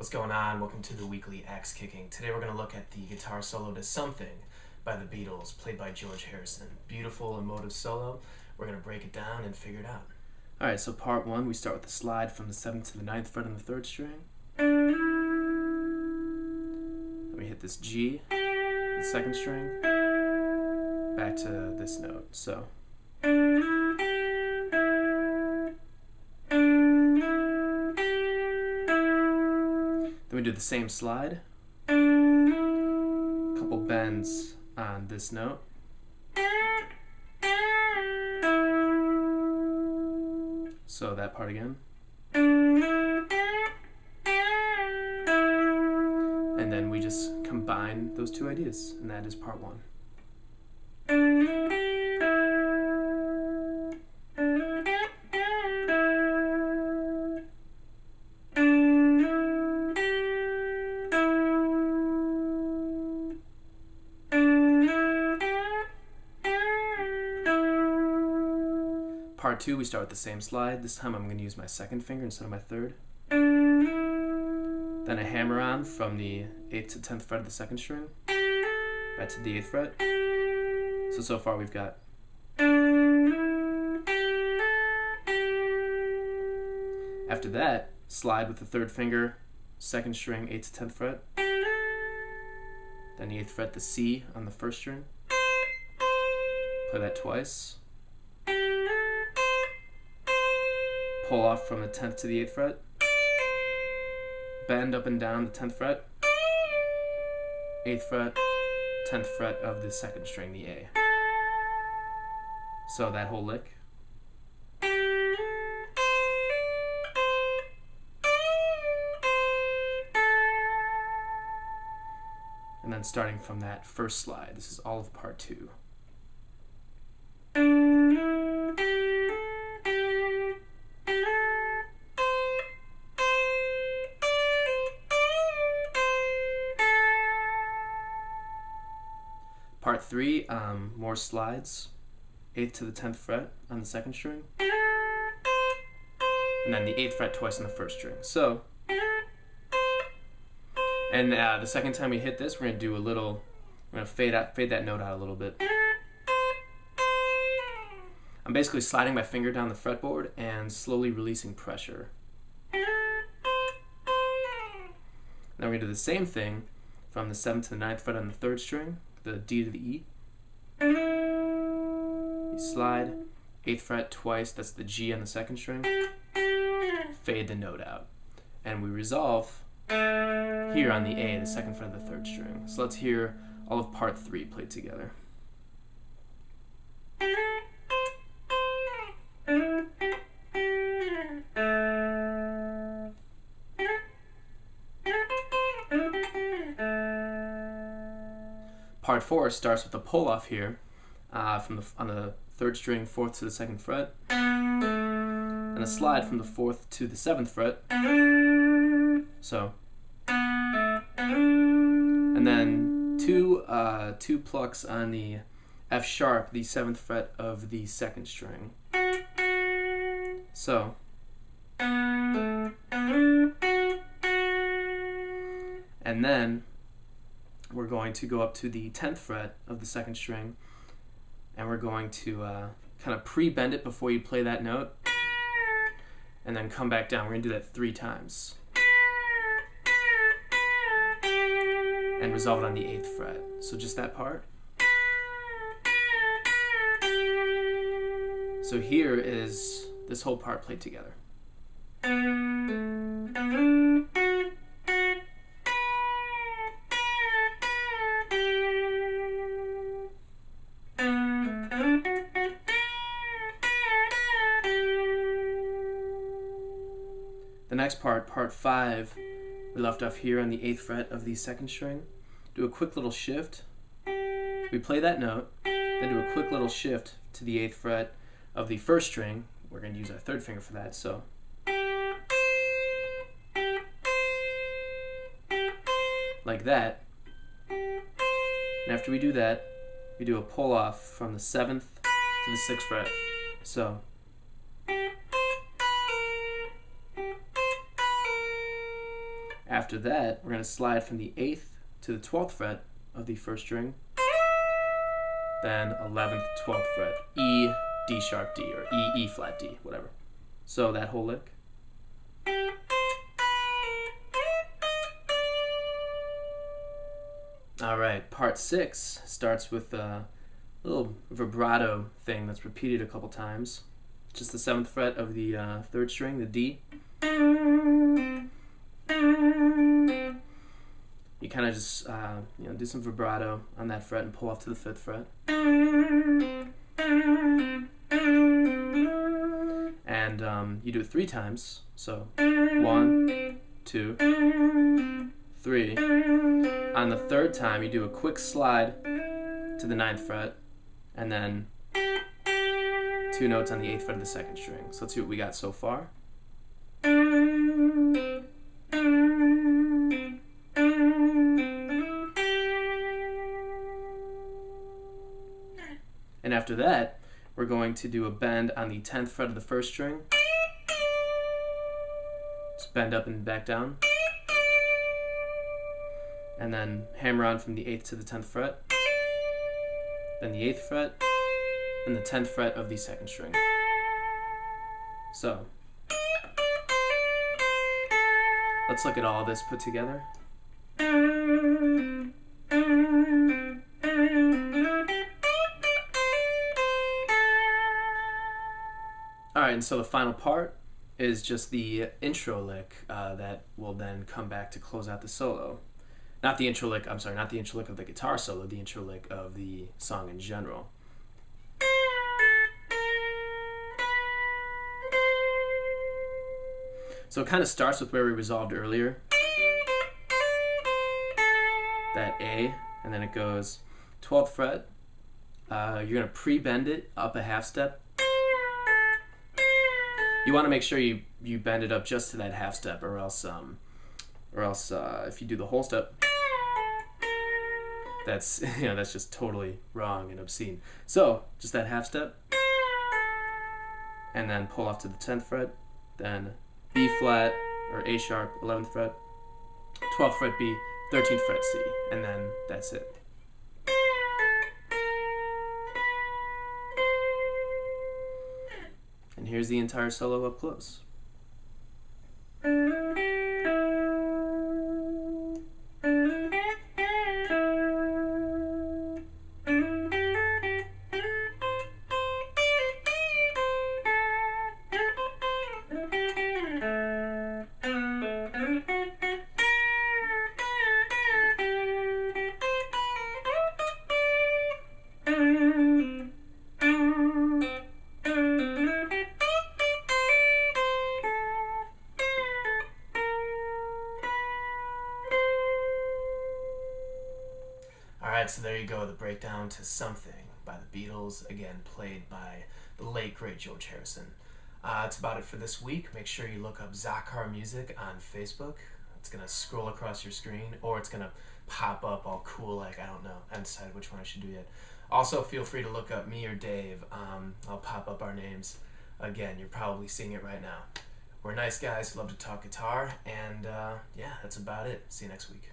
What's going on? Welcome to the weekly Axe Kicking. Today we're going to look at the guitar solo to Something by the Beatles, played by George Harrison. Beautiful, emotive solo. We're going to break it down and figure it out. Alright, so part one, we start with the slide from the 7th to the 9th fret on the 3rd string. Then we hit this G, the 2nd string, back to this note. So then we do the same slide, couple bends on this note, so that part again, and then we just combine those two ideas, and that is part one. Part two, we start with the same slide. This time I'm going to use my 2nd finger instead of my 3rd. Then I hammer on from the 8th to 10th fret of the 2nd string, back to the 8th fret. So far we've got. After that, slide with the 3rd finger, 2nd string, 8th to 10th fret. Then the 8th fret, the C on the 1st string. Play that twice. Pull off from the 10th to the 8th fret, bend up and down the 10th fret, 8th fret, 10th fret of the 2nd string, the A. So that whole lick. And then starting from that first slide, this is all of part two. Part three, more slides, 8th to the 10th fret on the 2nd string, and then the 8th fret twice on the 1st string. So, and the second time we hit this, we're going to do a little, we're going to fade that note out a little bit. I'm basically sliding my finger down the fretboard and slowly releasing pressure. Then we're going to do the same thing from the 7th to the 9th fret on the 3rd string, the D to the E. You slide, 8th fret twice, that's the G on the 2nd string. Fade the note out. And we resolve here on the A, the 2nd fret of the 3rd string. So let's hear all of part three played together. Part four starts with a pull off here on the 3rd string, 4th to the 2nd fret, and a slide from the 4th to the 7th fret. So, and then two plucks on the F sharp, the 7th fret of the 2nd string. So, and then we're going to go up to the 10th fret of the 2nd string, and we're going to kind of pre-bend it before you play that note, and then come back down. We're going to do that 3 times. And resolve it on the 8th fret. So just that part. So here is this whole part played together. The next part, part 5, we left off here on the 8th fret of the 2nd string. Do a quick little shift. We play that note, then do a quick little shift to the 8th fret of the 1st string. We're going to use our 3rd finger for that, so. Like that. And after we do that, we do a pull off from the 7th to the 6th fret. So. After that, we're going to slide from the 8th to the 12th fret of the first string, then 11th, 12th fret, E, D sharp D, or E, E flat D, whatever. So that whole lick. All right, part 6 starts with a little vibrato thing that's repeated a couple times. Just the 7th fret of the 3rd string, the D. You kind of just do some vibrato on that fret and pull off to the 5th fret. And you do it 3 times. So 1, 2, 3. On the 3rd time, you do a quick slide to the 9th fret, and then 2 notes on the 8th fret of the 2nd string. So let's see what we got so far. And after that, we're going to do a bend on the 10th fret of the 1st string. Just bend up and back down. And then hammer on from the 8th to the 10th fret. Then the 8th fret, and the 10th fret of the 2nd string. So, let's look at all this put together. Alright, and so the final part is just the intro lick that will then come back to close out the solo. Not the intro lick, I'm sorry, not the intro lick of the guitar solo, the intro lick of the song in general. So it kind of starts with where we resolved earlier. That A, and then it goes 12th fret. You're going to pre-bend it up a half step. You want to make sure you bend it up just to that half step, or else if you do the whole step, that's that's just totally wrong and obscene. So just that half step, and then pull off to the 10th fret, then B flat or A sharp, 11th fret, 12th fret B, 13th fret C, and then that's it. And here's the entire solo up close. Alright, so there you go, the breakdown to Something by the Beatles, again played by the late great George Harrison. That's about it for this week. Make sure you look up Zakar Music on Facebook. It's going to scroll across your screen, or it's going to pop up all cool like, I don't know, I haven't decided which one I should do yet. Also, feel free to look up me or Dave. I'll pop up our names. Again, you're probably seeing it right now. We're nice guys who love to talk guitar, and yeah, that's about it. See you next week.